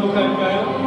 반복할까요?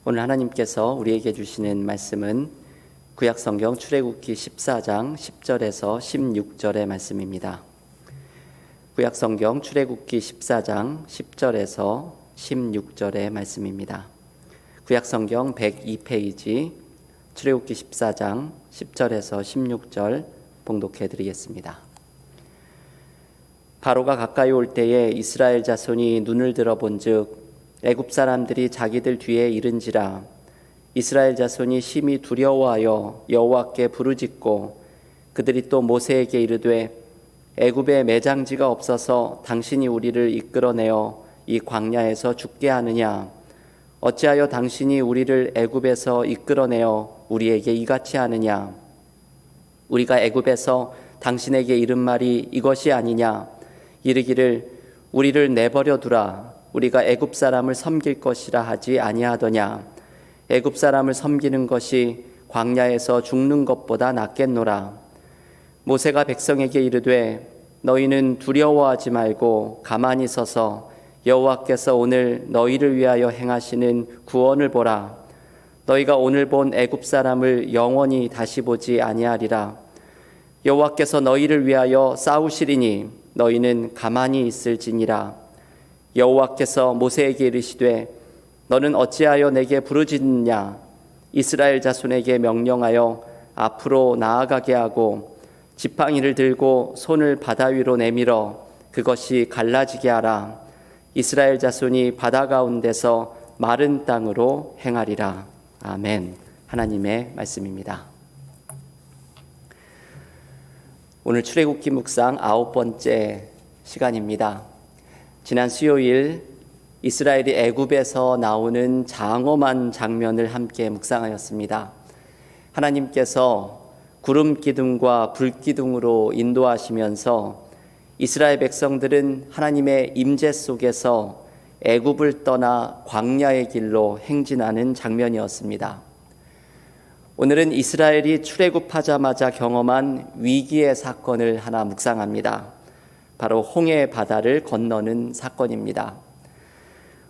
오늘 하나님께서 우리에게 주시는 말씀은 구약성경 출애굽기 14장 10절에서 16절의 말씀입니다. 구약성경 출애굽기 14장 10절에서 16절의 말씀입니다. 구약성경 102페이지 출애굽기 14장 10절에서 16절 봉독해 드리겠습니다. 바로가 가까이 올 때에 이스라엘 자손이 눈을 들어본즉 애굽 사람들이 자기들 뒤에 이른지라. 이스라엘 자손이 심히 두려워하여 여호와께 부르짖고 그들이 또 모세에게 이르되 애굽에 매장지가 없어서 당신이 우리를 이끌어내어 이 광야에서 죽게 하느냐. 어찌하여 당신이 우리를 애굽에서 이끌어내어 우리에게 이같이 하느냐. 우리가 애굽에서 당신에게 이른 말이 이것이 아니냐. 이르기를 우리를 내버려 두라. 우리가 애굽 사람을 섬길 것이라 하지 아니하더냐. 애굽 사람을 섬기는 것이 광야에서 죽는 것보다 낫겠노라. 모세가 백성에게 이르되 너희는 두려워하지 말고 가만히 서서 여호와께서 오늘 너희를 위하여 행하시는 구원을 보라. 너희가 오늘 본 애굽 사람을 영원히 다시 보지 아니하리라. 여호와께서 너희를 위하여 싸우시리니 너희는 가만히 있을지니라. 여호와께서 모세에게 이르시되 너는 어찌하여 내게 부르짖느냐. 이스라엘 자손에게 명령하여 앞으로 나아가게 하고 지팡이를 들고 손을 바다 위로 내밀어 그것이 갈라지게 하라. 이스라엘 자손이 바다 가운데서 마른 땅으로 행하리라. 아멘. 하나님의 말씀입니다. 오늘 출애굽기 묵상 9번째 시간입니다. 지난 수요일 이스라엘이 애굽에서 나오는 장엄한 장면을 함께 묵상하였습니다. 하나님께서 구름 기둥과 불 기둥으로 인도하시면서 이스라엘 백성들은 하나님의 임재 속에서 애굽을 떠나 광야의 길로 행진하는 장면이었습니다. 오늘은 이스라엘이 출애굽하자마자 경험한 위기의 사건을 하나 묵상합니다. 바로 홍해 바다를 건너는 사건입니다.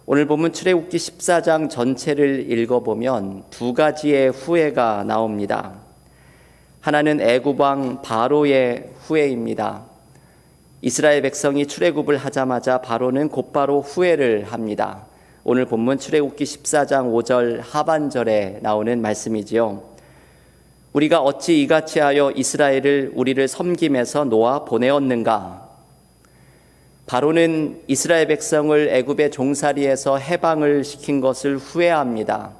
오늘 본문 출애굽기 14장 전체를 읽어보면 두 가지의 후회가 나옵니다. 하나는 애굽 왕 바로의 후회입니다. 이스라엘 백성이 출애굽을 하자마자 바로는 곧바로 후회를 합니다. 오늘 본문 출애굽기 14장 5절 하반절에 나오는 말씀이지요. 우리가 어찌 이같이 하여 이스라엘을 우리를 섬김에서 놓아 보내었는가? 바로는 이스라엘 백성을 애굽의 종살이에서 해방을 시킨 것을 후회합니다.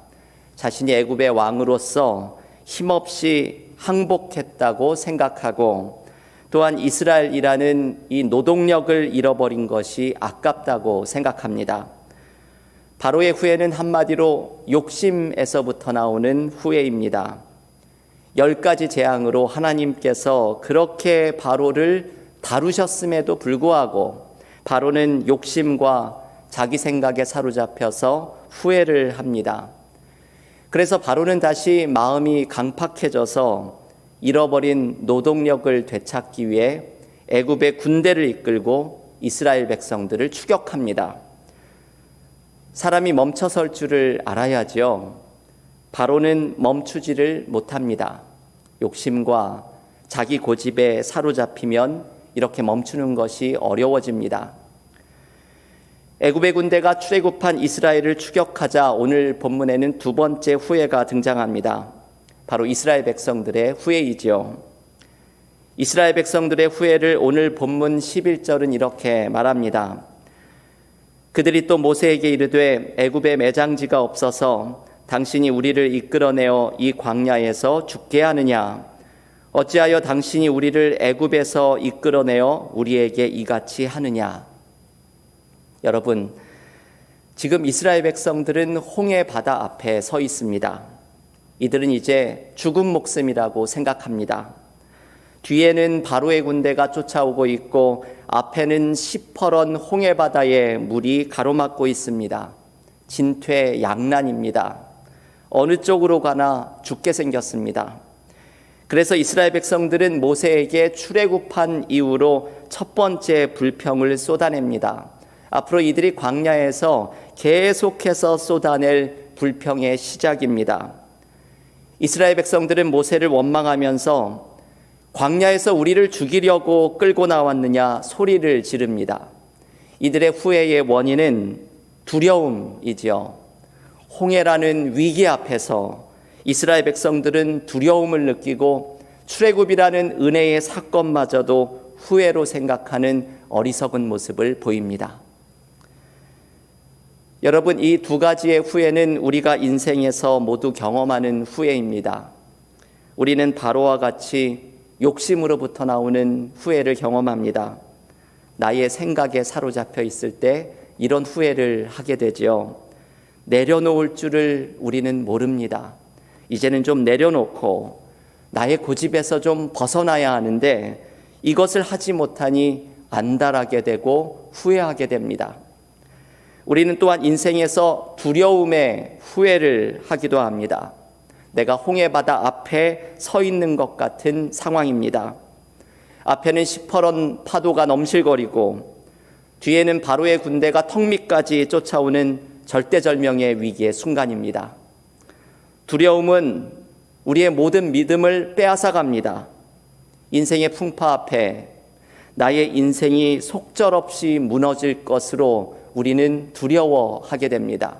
자신이 애굽의 왕으로서 힘없이 항복했다고 생각하고 또한 이스라엘이라는 이 노동력을 잃어버린 것이 아깝다고 생각합니다. 바로의 후회는 한마디로 욕심에서부터 나오는 후회입니다. 10가지 재앙으로 하나님께서 그렇게 바로를 다루셨음에도 불구하고 바로는 욕심과 자기 생각에 사로잡혀서 후회를 합니다. 그래서 바로는 다시 마음이 강팍해져서 잃어버린 노동력을 되찾기 위해 애굽의 군대를 이끌고 이스라엘 백성들을 추격합니다. 사람이 멈춰설 줄을 알아야지요. 바로는 멈추지를 못합니다. 욕심과 자기 고집에 사로잡히면 이렇게 멈추는 것이 어려워집니다. 애굽의 군대가 출애굽한 이스라엘을 추격하자 오늘 본문에는 두 번째 후회가 등장합니다. 바로 이스라엘 백성들의 후회이지요. 이스라엘 백성들의 후회를 오늘 본문 11절은 이렇게 말합니다. 그들이 또 모세에게 이르되 애굽에 매장지가 없어서 당신이 우리를 이끌어내어 이 광야에서 죽게 하느냐? 어찌하여 당신이 우리를 애굽에서 이끌어내어 우리에게 이같이 하느냐? 여러분, 지금 이스라엘 백성들은 홍해 바다 앞에 서 있습니다. 이들은 이제 죽은 목숨이라고 생각합니다. 뒤에는 바로의 군대가 쫓아오고 있고 앞에는 시퍼런 홍해 바다에 물이 가로막고 있습니다. 진퇴양난입니다. 어느 쪽으로 가나 죽게 생겼습니다. 그래서 이스라엘 백성들은 모세에게 출애굽한 이후로 첫 번째 불평을 쏟아냅니다. 앞으로 이들이 광야에서 계속해서 쏟아낼 불평의 시작입니다. 이스라엘 백성들은 모세를 원망하면서 광야에서 우리를 죽이려고 끌고 나왔느냐 소리를 지릅니다. 이들의 후회의 원인은 두려움이지요. 홍해라는 위기 앞에서 이스라엘 백성들은 두려움을 느끼고 출애굽이라는 은혜의 사건마저도 후회로 생각하는 어리석은 모습을 보입니다. 여러분, 이 두 가지의 후회는 우리가 인생에서 모두 경험하는 후회입니다. 우리는 바로와 같이 욕심으로부터 나오는 후회를 경험합니다. 나의 생각에 사로잡혀 있을 때 이런 후회를 하게 되지요. 내려놓을 줄을 우리는 모릅니다. 이제는 좀 내려놓고 나의 고집에서 좀 벗어나야 하는데 이것을 하지 못하니 안달하게 되고 후회하게 됩니다. 우리는 또한 인생에서 두려움의 후회를 하기도 합니다. 내가 홍해바다 앞에 서 있는 것 같은 상황입니다. 앞에는 시퍼런 파도가 넘실거리고 뒤에는 바로의 군대가 턱 밑까지 쫓아오는 절대절명의 위기의 순간입니다. 두려움은 우리의 모든 믿음을 빼앗아갑니다. 인생의 풍파 앞에 나의 인생이 속절없이 무너질 것으로 우리는 두려워하게 됩니다.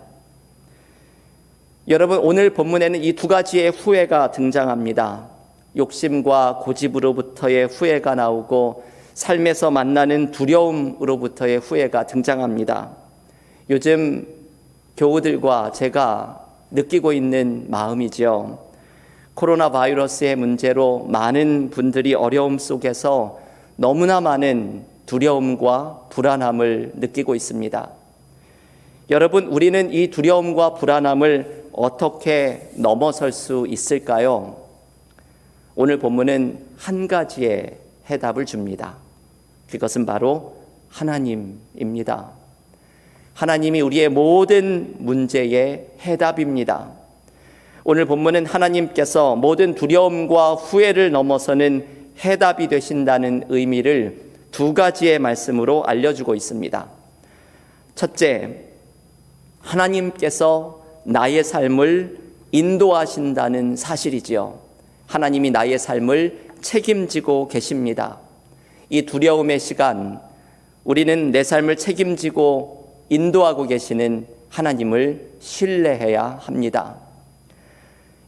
여러분, 오늘 본문에는 이 두 가지의 후회가 등장합니다. 욕심과 고집으로부터의 후회가 나오고 삶에서 만나는 두려움으로부터의 후회가 등장합니다. 요즘 교우들과 제가 느끼고 있는 마음이지요. 코로나 바이러스의 문제로 많은 분들이 어려움 속에서 너무나 많은 두려움과 불안함을 느끼고 있습니다. 여러분, 우리는 이 두려움과 불안함을 어떻게 넘어설 수 있을까요? 오늘 본문은 한 가지의 해답을 줍니다. 그것은 바로 하나님입니다. 하나님이 우리의 모든 문제의 해답입니다. 오늘 본문은 하나님께서 모든 두려움과 후회를 넘어서는 해답이 되신다는 의미를 두 가지의 말씀으로 알려주고 있습니다. 첫째, 하나님께서 나의 삶을 인도하신다는 사실이지요. 하나님이 나의 삶을 책임지고 계십니다. 이 두려움의 시간, 우리는 내 삶을 책임지고 인도하고 계시는 하나님을 신뢰해야 합니다.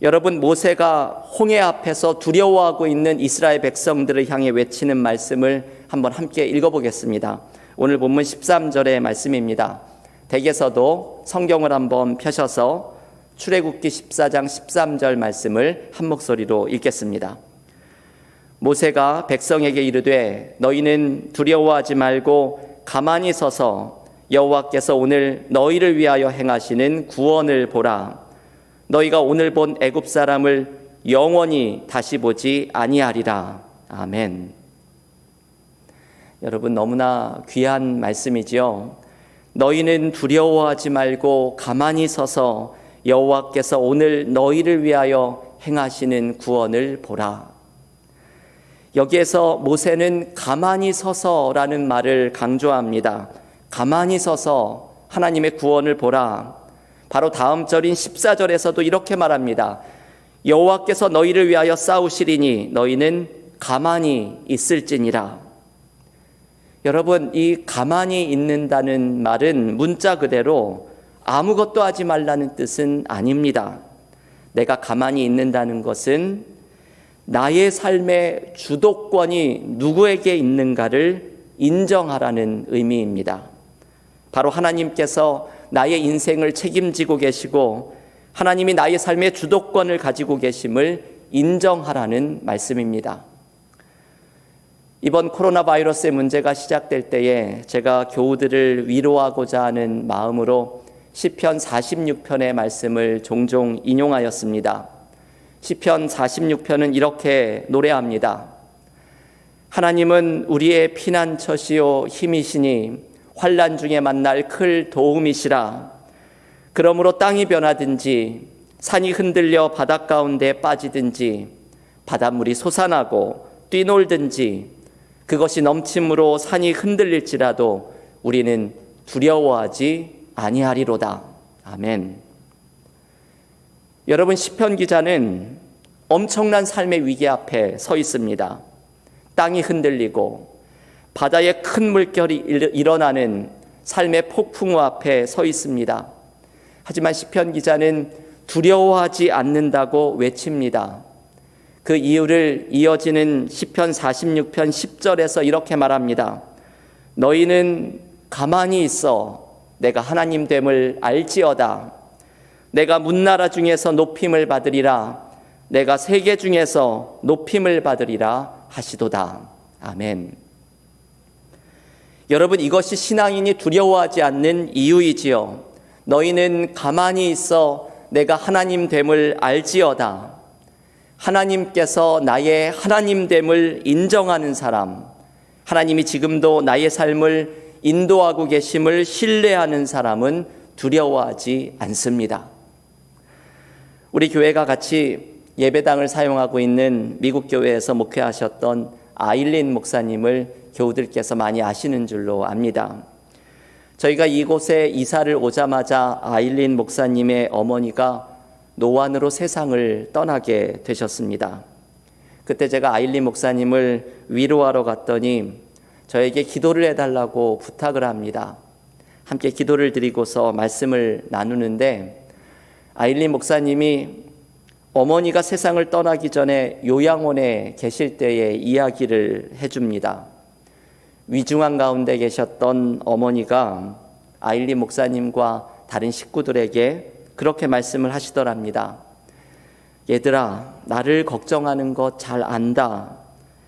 여러분, 모세가 홍해 앞에서 두려워하고 있는 이스라엘 백성들을 향해 외치는 말씀을 한번 함께 읽어보겠습니다. 오늘 본문 13절의 말씀입니다. 댁에서도 성경을 한번 펴셔서 출애굽기 14장 13절 말씀을 한 목소리로 읽겠습니다. 모세가 백성에게 이르되 너희는 두려워하지 말고 가만히 서서 여호와께서 오늘 너희를 위하여 행하시는 구원을 보라. 너희가 오늘 본 애굽 사람을 영원히 다시 보지 아니하리라. 아멘. 여러분, 너무나 귀한 말씀이지요. 너희는 두려워하지 말고 가만히 서서 여호와께서 오늘 너희를 위하여 행하시는 구원을 보라. 여기에서 모세는 가만히 서서라는 말을 강조합니다. 가만히 서서 하나님의 구원을 보라. 바로 다음 절인 14절에서도 이렇게 말합니다. 여호와께서 너희를 위하여 싸우시리니 너희는 가만히 있을지니라. 여러분, 이 가만히 있는다는 말은 문자 그대로 아무것도 하지 말라는 뜻은 아닙니다. 내가 가만히 있는다는 것은 나의 삶의 주도권이 누구에게 있는가를 인정하라는 의미입니다. 바로 하나님께서 나의 인생을 책임지고 계시고 하나님이 나의 삶의 주도권을 가지고 계심을 인정하라는 말씀입니다. 이번 코로나 바이러스의 문제가 시작될 때에 제가 교우들을 위로하고자 하는 마음으로 시편 46편의 말씀을 종종 인용하였습니다. 시편 46편은 이렇게 노래합니다. 하나님은 우리의 피난처시요 힘이시니 환난 중에 만날 클 도움이시라. 그러므로 땅이 변하든지 산이 흔들려 바닷 가운데 빠지든지 바닷물이 솟아나고 뛰놀든지 그것이 넘침으로 산이 흔들릴지라도 우리는 두려워하지 아니하리로다. 아멘. 여러분, 시편 기자는 엄청난 삶의 위기 앞에 서 있습니다. 땅이 흔들리고 바다에 큰 물결이 일어나는 삶의 폭풍우 앞에 서 있습니다. 하지만 시편 기자는 두려워하지 않는다고 외칩니다. 그 이유를 이어지는 시편 46편 10절에서 이렇게 말합니다. 너희는 가만히 있어 내가 하나님 됨을 알지어다. 내가 문나라 중에서 높임을 받으리라. 내가 세계 중에서 높임을 받으리라 하시도다. 아멘. 여러분, 이것이 신앙인이 두려워하지 않는 이유이지요. 너희는 가만히 있어 내가 하나님 됨을 알지어다. 하나님께서 나의 하나님됨을 인정하는 사람, 하나님이 지금도 나의 삶을 인도하고 계심을 신뢰하는 사람은 두려워하지 않습니다. 우리 교회가 같이 예배당을 사용하고 있는 미국 교회에서 목회하셨던 아일린 목사님을 교우들께서 많이 아시는 줄로 압니다. 저희가 이곳에 이사를 오자마자 아일린 목사님의 어머니가 노안으로 세상을 떠나게 되셨습니다. 그때 제가 아일린 목사님을 위로하러 갔더니 저에게 기도를 해달라고 부탁을 합니다. 함께 기도를 드리고서 말씀을 나누는데 아일린 목사님이 어머니가 세상을 떠나기 전에 요양원에 계실 때의 이야기를 해줍니다. 위중한 가운데 계셨던 어머니가 아일린 목사님과 다른 식구들에게 그렇게 말씀을 하시더랍니다. 얘들아, 나를 걱정하는 것 잘 안다.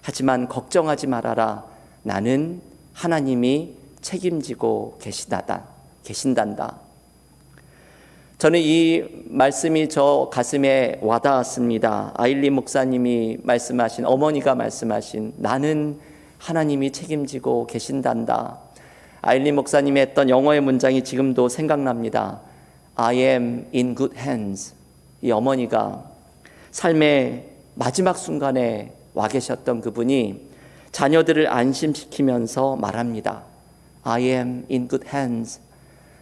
하지만 걱정하지 말아라. 나는 하나님이 책임지고 계신단다. 저는 이 말씀이 저 가슴에 와닿았습니다. 아일린 목사님이 말씀하신, 어머니가 말씀하신 나는 하나님이 책임지고 계신단다. 아일린 목사님이 했던 영어의 문장이 지금도 생각납니다. I am in good hands. 이 어머니가 삶의 마지막 순간에 와 계셨던 그분이 자녀들을 안심시키면서 말합니다. I am in good hands.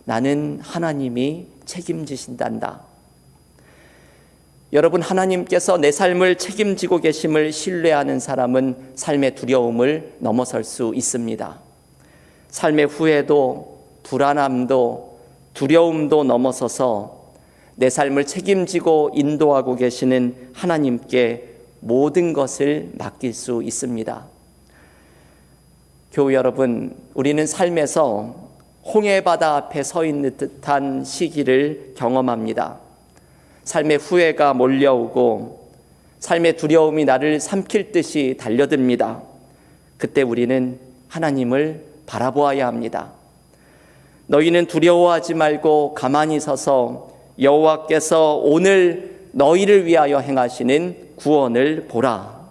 나는 하나님이 책임지신단다. 여러분, 하나님께서 내 삶을 책임지고 계심을 신뢰하는 사람은 삶의 두려움을 넘어설 수 있습니다. 삶의 후회도 불안함도 두려움도 넘어서서 내 삶을 책임지고 인도하고 계시는 하나님께 모든 것을 맡길 수 있습니다. 교우 여러분, 우리는 삶에서 홍해바다 앞에 서 있는 듯한 시기를 경험합니다. 삶의 후회가 몰려오고 삶의 두려움이 나를 삼킬 듯이 달려듭니다. 그때 우리는 하나님을 바라보아야 합니다. 너희는 두려워하지 말고 가만히 서서 여호와께서 오늘 너희를 위하여 행하시는 구원을 보라.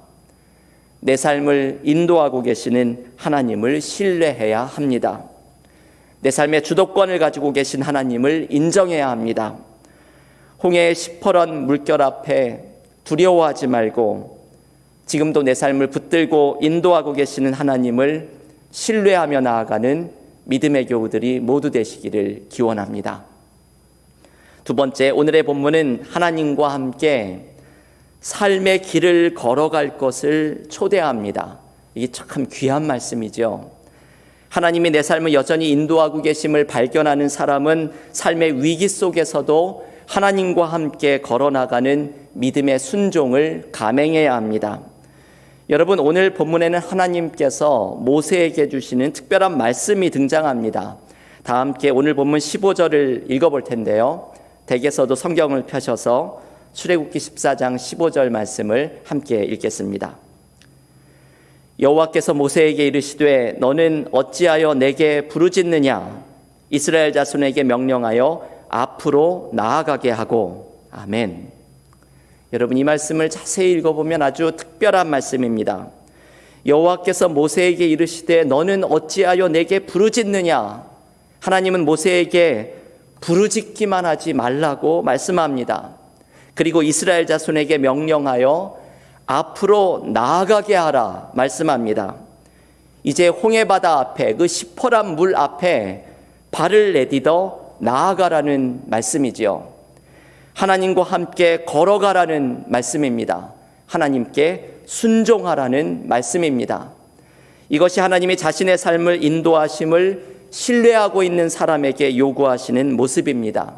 내 삶을 인도하고 계시는 하나님을 신뢰해야 합니다. 내 삶의 주도권을 가지고 계신 하나님을 인정해야 합니다. 홍해의 시퍼런 물결 앞에 두려워하지 말고 지금도 내 삶을 붙들고 인도하고 계시는 하나님을 신뢰하며 나아가는 믿음의 교우들이 모두 되시기를 기원합니다. 두 번째, 오늘의 본문은 하나님과 함께 삶의 길을 걸어갈 것을 초대합니다. 이게 참 귀한 말씀이죠. 하나님이 내 삶을 여전히 인도하고 계심을 발견하는 사람은 삶의 위기 속에서도 하나님과 함께 걸어나가는 믿음의 순종을 감행해야 합니다. 여러분, 오늘 본문에는 하나님께서 모세에게 주시는 특별한 말씀이 등장합니다. 다 함께 오늘 본문 15절을 읽어볼 텐데요. 댁에서도 성경을 펴셔서 출애굽기 14장 15절 말씀을 함께 읽겠습니다. 여호와께서 모세에게 이르시되 너는 어찌하여 내게 부르짖느냐? 이스라엘 자손에게 명령하여 앞으로 나아가게 하고. 아멘. 여러분, 이 말씀을 자세히 읽어보면 아주 특별한 말씀입니다. 여호와께서 모세에게 이르시되 너는 어찌하여 내게 부르짖느냐? 하나님은 모세에게 부르짖기만 하지 말라고 말씀합니다. 그리고 이스라엘 자손에게 명령하여 앞으로 나아가게 하라 말씀합니다. 이제 홍해바다 앞에, 그 시퍼란 물 앞에 발을 내딛어 나아가라는 말씀이지요. 하나님과 함께 걸어가라는 말씀입니다. 하나님께 순종하라는 말씀입니다. 이것이 하나님이 자신의 삶을 인도하심을 신뢰하고 있는 사람에게 요구하시는 모습입니다.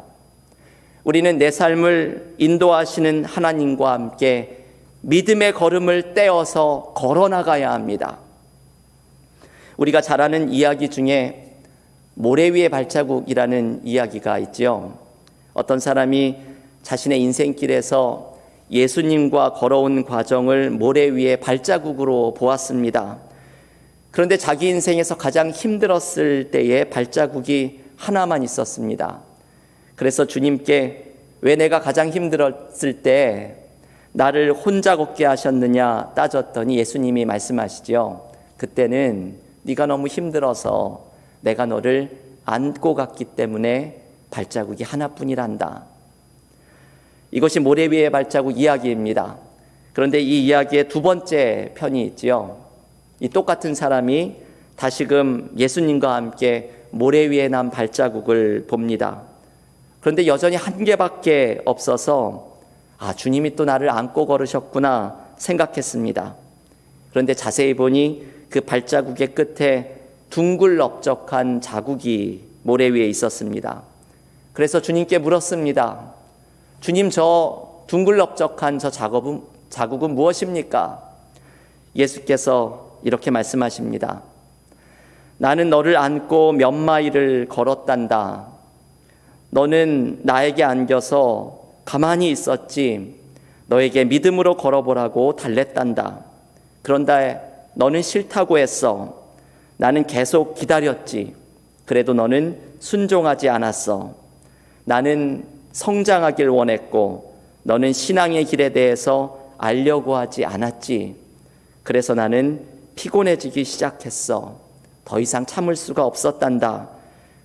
우리는 내 삶을 인도하시는 하나님과 함께 믿음의 걸음을 떼어서 걸어나가야 합니다. 우리가 잘 아는 이야기 중에 모래 위의 발자국이라는 이야기가 있죠. 어떤 사람이 자신의 인생길에서 예수님과 걸어온 과정을 모래 위의 발자국으로 보았습니다. 그런데 자기 인생에서 가장 힘들었을 때에 발자국이 하나만 있었습니다. 그래서 주님께 왜 내가 가장 힘들었을 때 나를 혼자 걷게 하셨느냐 따졌더니 예수님이 말씀하시죠. 그때는 네가 너무 힘들어서 내가 너를 안고 갔기 때문에 발자국이 하나뿐이란다. 이것이 모래 위의 발자국 이야기입니다. 그런데 이 이야기의 두 번째 편이 있지요. 이 똑같은 사람이 다시금 예수님과 함께 모래 위에 난 발자국을 봅니다. 그런데 여전히 한 개밖에 없어서 주님이 또 나를 안고 걸으셨구나 생각했습니다. 그런데 자세히 보니 그 발자국의 끝에 둥글넓적한 자국이 모래 위에 있었습니다. 그래서 주님께 물었습니다. 주님, 저 둥글넓적한 저 자국은 무엇입니까? 예수께서 이렇게 말씀하십니다. 나는 너를 안고 몇 마일을 걸었단다. 너는 나에게 안겨서 가만히 있었지. 너에게 믿음으로 걸어보라고 달랬단다. 그런데 너는 싫다고 했어. 나는 계속 기다렸지. 그래도 너는 순종하지 않았어. 나는 성장하길 원했고 너는 신앙의 길에 대해서 알려고 하지 않았지. 그래서 나는 피곤해지기 시작했어. 더 이상 참을 수가 없었단다.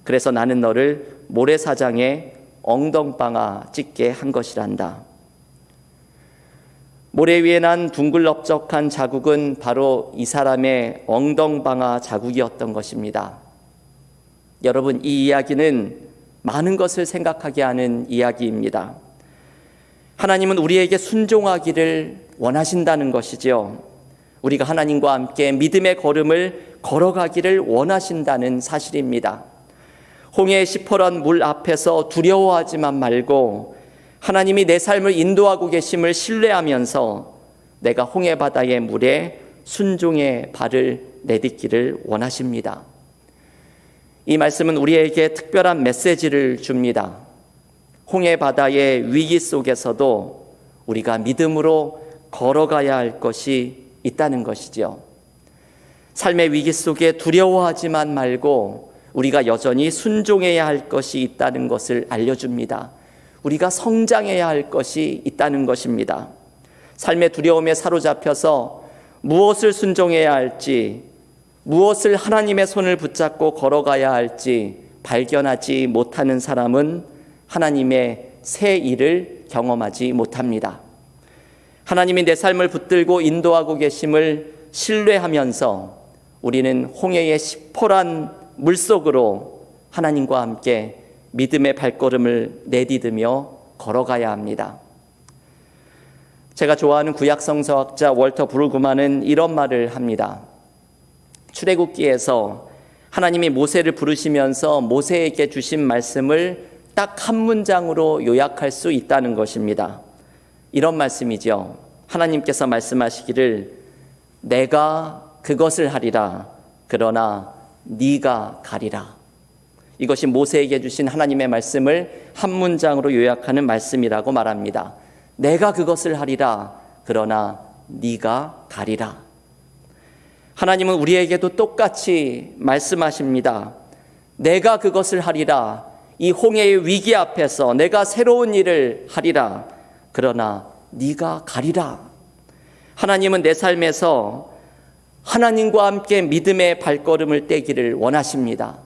그래서 나는 너를 모래사장에 엉덩방아 찍게 한 것이란다. 모래 위에 난 둥글럽적한 자국은 바로 이 사람의 엉덩방아 자국이었던 것입니다. 여러분, 이 이야기는 많은 것을 생각하게 하는 이야기입니다. 하나님은 우리에게 순종하기를 원하신다는 것이죠. 우리가 하나님과 함께 믿음의 걸음을 걸어가기를 원하신다는 사실입니다. 홍해의 시퍼런 물 앞에서 두려워하지만 말고 하나님이 내 삶을 인도하고 계심을 신뢰하면서 내가 홍해 바다의 물에 순종의 발을 내딛기를 원하십니다. 이 말씀은 우리에게 특별한 메시지를 줍니다. 홍해 바다의 위기 속에서도 우리가 믿음으로 걸어가야 할 것이 있다는 것이죠. 삶의 위기 속에 두려워하지만 말고 우리가 여전히 순종해야 할 것이 있다는 것을 알려줍니다. 우리가 성장해야 할 것이 있다는 것입니다. 삶의 두려움에 사로잡혀서 무엇을 순종해야 할지, 무엇을 하나님의 손을 붙잡고 걸어가야 할지 발견하지 못하는 사람은 하나님의 새 일을 경험하지 못합니다. 하나님이 내 삶을 붙들고 인도하고 계심을 신뢰하면서 우리는 홍해의 시퍼란 물속으로 하나님과 함께 믿음의 발걸음을 내디디며 걸어가야 합니다. 제가 좋아하는 구약 성서학자 월터 브루그만은 이런 말을 합니다. 출애굽기에서 하나님이 모세를 부르시면서 모세에게 주신 말씀을 딱 한 문장으로 요약할 수 있다는 것입니다. 이런 말씀이죠. 하나님께서 말씀하시기를 내가 그것을 하리라. 그러나 네가 가리라. 이것이 모세에게 주신 하나님의 말씀을 한 문장으로 요약하는 말씀이라고 말합니다. 내가 그것을 하리라. 그러나 네가 가리라. 하나님은 우리에게도 똑같이 말씀하십니다. 내가 그것을 하리라. 이 홍해의 위기 앞에서 내가 새로운 일을 하리라. 그러나 네가 가리라. 하나님은 내 삶에서 하나님과 함께 믿음의 발걸음을 떼기를 원하십니다.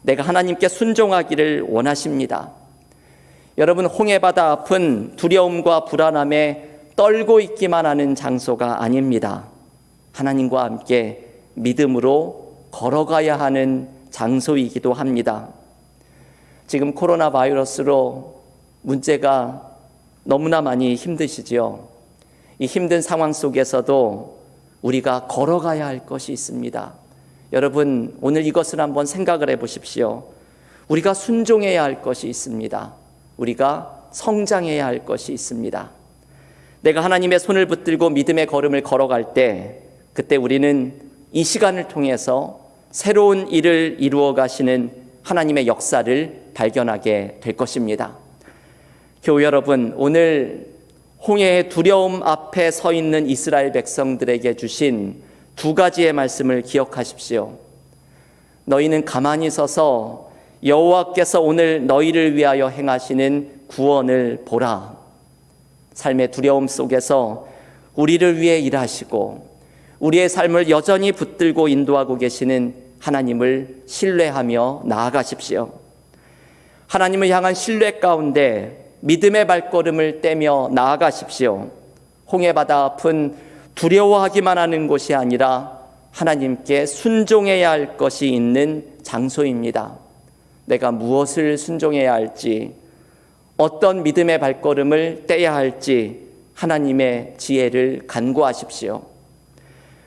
내가 하나님께 순종하기를 원하십니다. 여러분, 홍해바다 앞은 두려움과 불안함에 떨고 있기만 하는 장소가 아닙니다. 하나님과 함께 믿음으로 걸어가야 하는 장소이기도 합니다. 지금 코로나 바이러스로 문제가 너무나 많이 힘드시지요. 이 힘든 상황 속에서도 우리가 걸어가야 할 것이 있습니다. 여러분, 오늘 이것을 한번 생각을 해보십시오. 우리가 순종해야 할 것이 있습니다. 우리가 성장해야 할 것이 있습니다. 내가 하나님의 손을 붙들고 믿음의 걸음을 걸어갈 때, 그때 우리는 이 시간을 통해서 새로운 일을 이루어 가시는 하나님의 역사를 발견하게 될 것입니다. 교우 여러분, 오늘 홍해의 두려움 앞에 서 있는 이스라엘 백성들에게 주신 두 가지의 말씀을 기억하십시오. 너희는 가만히 서서 여호와께서 오늘 너희를 위하여 행하시는 구원을 보라. 삶의 두려움 속에서 우리를 위해 일하시고 우리의 삶을 여전히 붙들고 인도하고 계시는 하나님을 신뢰하며 나아가십시오. 하나님을 향한 신뢰 가운데 믿음의 발걸음을 떼며 나아가십시오. 홍해바다 앞은 두려워하기만 하는 곳이 아니라 하나님께 순종해야 할 것이 있는 장소입니다. 내가 무엇을 순종해야 할지, 어떤 믿음의 발걸음을 떼야 할지 하나님의 지혜를 간구하십시오.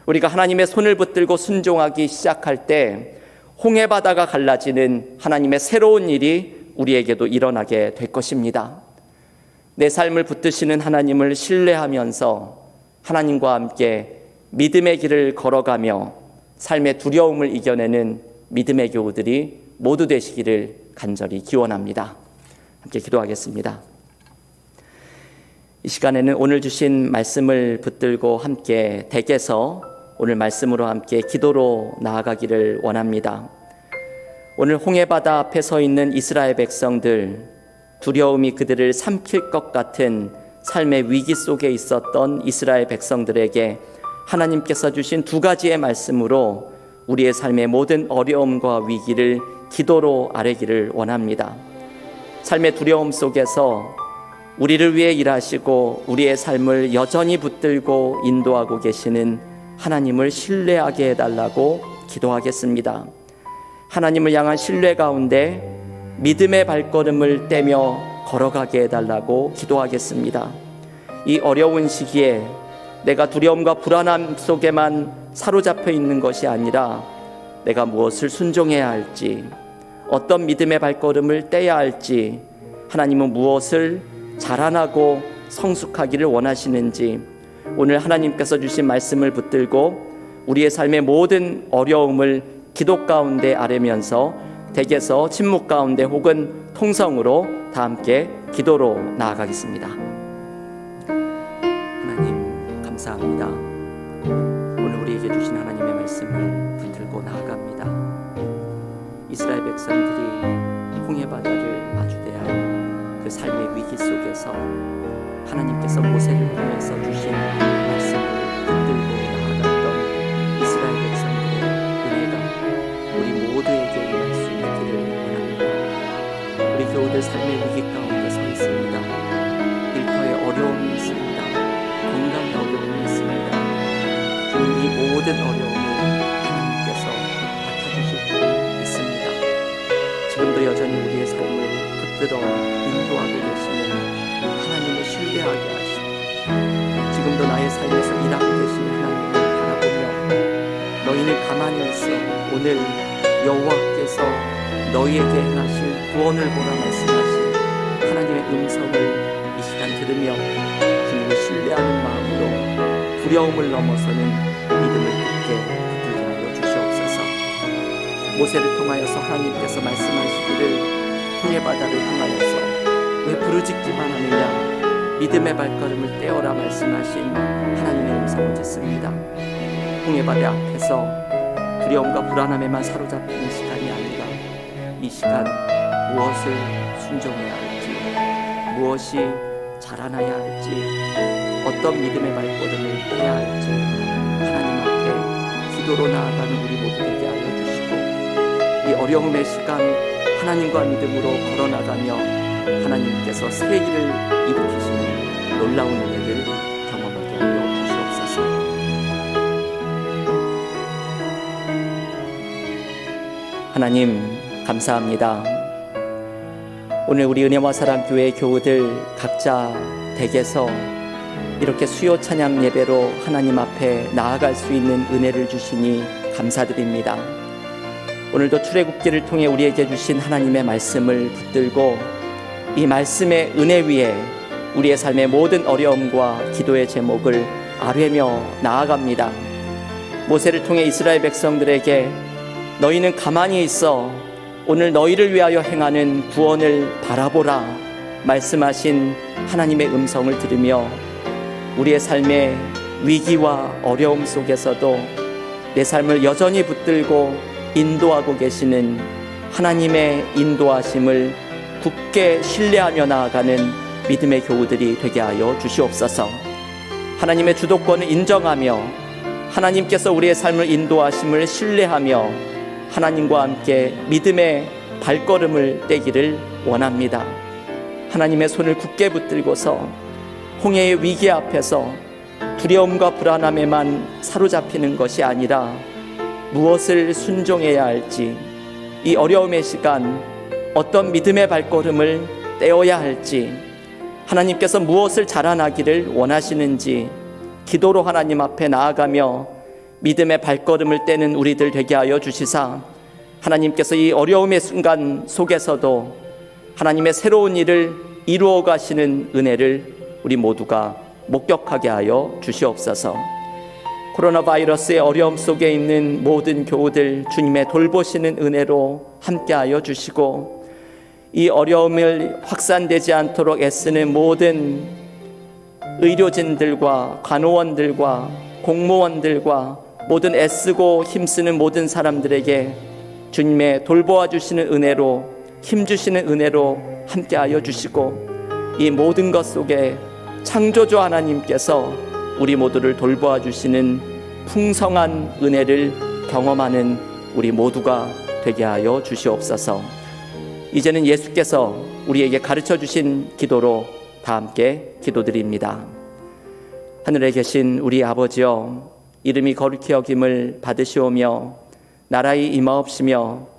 우리가 하나님의 손을 붙들고 순종하기 시작할 때 홍해바다가 갈라지는 하나님의 새로운 일이 우리에게도 일어나게 될 것입니다. 내 삶을 붙드시는 하나님을 신뢰하면서 하나님과 함께 믿음의 길을 걸어가며 삶의 두려움을 이겨내는 믿음의 교우들이 모두 되시기를 간절히 기원합니다. 함께 기도하겠습니다. 이 시간에는 오늘 주신 말씀을 붙들고 함께 댁에서 오늘 말씀으로 함께 기도로 나아가기를 원합니다. 오늘 홍해바다 앞에 서 있는 이스라엘 백성들, 두려움이 그들을 삼킬 것 같은 삶의 위기 속에 있었던 이스라엘 백성들에게 하나님께서 주신 두 가지의 말씀으로 우리의 삶의 모든 어려움과 위기를 기도로 아뢰기를 원합니다. 삶의 두려움 속에서 우리를 위해 일하시고 우리의 삶을 여전히 붙들고 인도하고 계시는 하나님을 신뢰하게 해달라고 기도하겠습니다. 하나님을 향한 신뢰 가운데 믿음의 발걸음을 떼며 걸어가게 해달라고 기도하겠습니다. 이 어려운 시기에 내가 두려움과 불안함 속에만 사로잡혀 있는 것이 아니라 내가 무엇을 순종해야 할지, 어떤 믿음의 발걸음을 떼야 할지, 하나님은 무엇을 자라나고 성숙하기를 원하시는지 오늘 하나님께서 주신 말씀을 붙들고 우리의 삶의 모든 어려움을 기도 가운데 아뢰면서 댁에서 침묵 가운데 혹은 통성으로 다 함께 기도로 나아가겠습니다. 하나님 감사합니다. 오늘 우리에게 주신 하나님의 말씀을 붙들고 나아갑니다. 이스라엘 백성들이 홍해바다를 마주대야 그 삶의 위기 속에서 하나님께서 모세를 통해서 주신 말씀을 붙들고 나아갔던 이스라엘 백성들의 은혜가 우리 모두에게 임할 수 있기를 원합니다. 우리 교우들 삶의 위기 가운데 서 있습니다. 일터에 어려움이 있습니다. 건강에 어려움이 있습니다. 주님, 이 모든 어려움을 하나님께서 맡아주실 줄 믿습니다. 지금도 여전히 우리의 삶을 붙들어 인도하고 계시는 하나님을 신뢰하게 하시고 지금도 나의 삶에서 일하고 계시는 하나님을 바라보며 너희는 가만히 있어 오늘 여호와께서 너희에게 행하실 구원을 보라 말씀하신 하나님의 음성을 이 시간 들으며 주님을 신뢰하는 마음으로 두려움을 넘어서는 믿음을 굳게 붙들게 하여 주시옵소서. 모세를 통하여서 하나님께서 말씀하시기를 홍해바다를 향하여서 왜 부르짖기만 하느냐, 믿음의 발걸음을 떼어라 말씀하신 하나님의 음성을 듣습니다. 홍해바다 앞에서 두려움과 불안함에만 사로잡히는 시간이 아니라 이 시간 무엇을 순종해야 할지, 무엇이 자라나야 할지, 어떤 믿음의 발걸음을 해야 할지 하나님 앞에 기도로 나아가는 우리 모두 되게 하여 주시고 이 어려움의 시간 하나님과 믿음으로 걸어나가며 하나님께서 새 일을 일으키시는 놀라운 은혜를 경험하게 하여 주시옵소서. 하나님 감사합니다. 오늘 우리 은혜와 사랑 교회 교우들 각자 댁에서 이렇게 수요 찬양 예배로 하나님 앞에 나아갈 수 있는 은혜를 주시니 감사드립니다. 오늘도 출애굽기를 통해 우리에게 주신 하나님의 말씀을 붙들고 이 말씀의 은혜 위에 우리의 삶의 모든 어려움과 기도의 제목을 아뢰며 나아갑니다. 모세를 통해 이스라엘 백성들에게 너희는 가만히 있어 오늘 너희를 위하여 행하는 구원을 바라보라 말씀하신 하나님의 음성을 들으며 우리의 삶의 위기와 어려움 속에서도 내 삶을 여전히 붙들고 인도하고 계시는 하나님의 인도하심을 굳게 신뢰하며 나아가는 믿음의 교우들이 되게 하여 주시옵소서. 하나님의 주도권을 인정하며 하나님께서 우리의 삶을 인도하심을 신뢰하며 하나님과 함께 믿음의 발걸음을 떼기를 원합니다. 하나님의 손을 굳게 붙들고서 홍해의 위기 앞에서 두려움과 불안함에만 사로잡히는 것이 아니라 무엇을 순종해야 할지, 이 어려움의 시간 어떤 믿음의 발걸음을 떼어야 할지, 하나님께서 무엇을 자라나기를 원하시는지 기도로 하나님 앞에 나아가며 믿음의 발걸음을 떼는 우리들 되게 하여 주시사 하나님께서 이 어려움의 순간 속에서도 하나님의 새로운 일을 이루어 가시는 은혜를 우리 모두가 목격하게 하여 주시옵소서. 코로나 바이러스의 어려움 속에 있는 모든 교우들 주님의 돌보시는 은혜로 함께하여 주시고 이 어려움을 확산되지 않도록 애쓰는 모든 의료진들과 간호원들과 공무원들과 모든 애쓰고 힘쓰는 모든 사람들에게 주님의 돌보아 주시는 은혜로 힘주시는 은혜로 함께하여 주시고 이 모든 것 속에 창조주 하나님께서 우리 모두를 돌보아 주시는 풍성한 은혜를 경험하는 우리 모두가 되게 하여 주시옵소서. 이제는 예수께서 우리에게 가르쳐 주신 기도로 다 함께 기도드립니다. 하늘에 계신 우리 아버지여, 이름이 거룩히 여김을 받으시오며 나라의 임하옵시며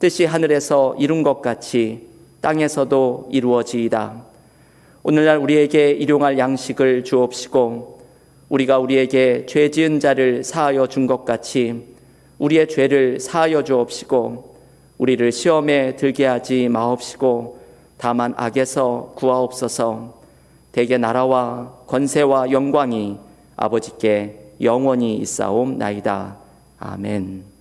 뜻이 하늘에서 이룬 것 같이 땅에서도 이루어지이다. 오늘날 우리에게 일용할 양식을 주옵시고 우리가 우리에게 죄 지은 자를 사하여 준 것 같이 우리의 죄를 사하여 주옵시고 우리를 시험에 들게 하지 마옵시고 다만 악에서 구하옵소서. 대개 나라와 권세와 영광이 아버지께 영원히 있사옵나이다. 아멘.